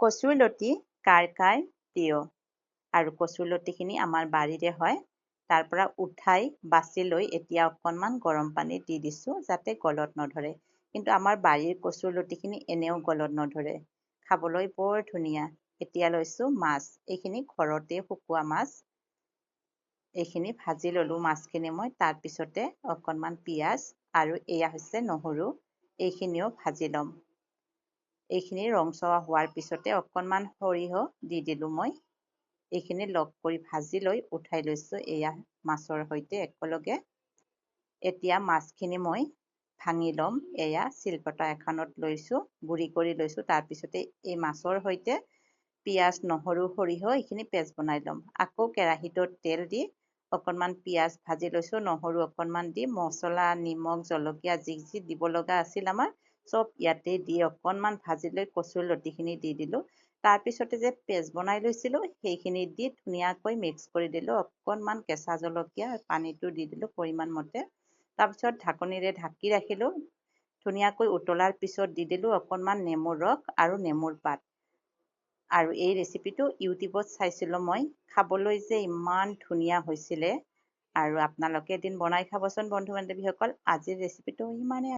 কচুৰ লতি কাৰ প্ৰিয় আৰু কচুৰ লতিখিনি আমাৰ বাৰীৰে হয়। তাৰ পৰা উঠাই বাছি লৈ এতিয়া অকণমান গৰম পানীত দি দিছোঁ যাতে গলত নধৰে। কিন্তু আমাৰ বাৰীৰ কচুৰ লতিখিনি এনেও গলত নধৰে। খাবলৈ বৰ ধুনীয়া। এতিয়া লৈছোঁ মাছ। এইখিনি ঘৰতে শুকোৱা মাছ। এইখিনি ভাজি ল'লোঁ মাছখিনি মই। তাৰপিছতে অকণমান পিঁয়াজ আৰু এয়া হৈছে নহৰু। এইখিনিও ভাজি ল'ম। এইখিনি ৰংচোৱা হোৱাৰ পিছতে অকণমান সৰিয়হ দি দিলোঁ মই। এইখিনি লগ কৰি ভাজি লৈ উঠাই লৈছোঁ এয়া মাছৰ সৈতে একেলগে। এতিয়া মাছখিনি মই ভাঙি ল'ম। এয়া চিলপতা এখনত লৈছোঁ, গুড়ি কৰি লৈছোঁ। তাৰপিছতে এই মাছৰ সৈতে পিঁয়াজ, নহৰু, সৰিয়হ এইখিনি পেষ্ট বনাই ল'ম। আকৌ কেৰাহীটোত তেল দি অকণমান পিঁয়াজ ভাজি লৈছোঁ, নহৰু অকণমান দি মছলা, নিমখ, জলকীয়া যি দিব লগা আছিল আমাৰ চব ইয়াতে দি অকণমান ভাজি লৈ কচুৰ লতিখিনি দি দিলোঁ। তাৰপিছতে যে পেষ্ট বনাই লৈছিলোঁ সেইখিনি দি ধুনীয়াকৈ মিক্স কৰি দিলোঁ। অকণমান কেঁচা জলকীয়া পানীটো দি দিলোঁ পৰিমাণ মতে। তাৰপিছত ঢাকনিৰে ঢাকি ৰাখিলোঁ। ধুনীয়াকৈ উতলাৰ পিছত দি দিলোঁ অকণমান নেমুৰ ৰস আৰু নেমুৰ পাত। আৰু এই ৰেচিপিটো ইউটিউবত চাইছিলোঁ মই। খাবলৈ যে ইমান ধুনীয়া হৈছিলে। আৰু আপোনালোকে এদিন বনাই খাবচোন বন্ধু বান্ধৱীসকল। আজিৰ ৰেচিপিটো ইমানেই।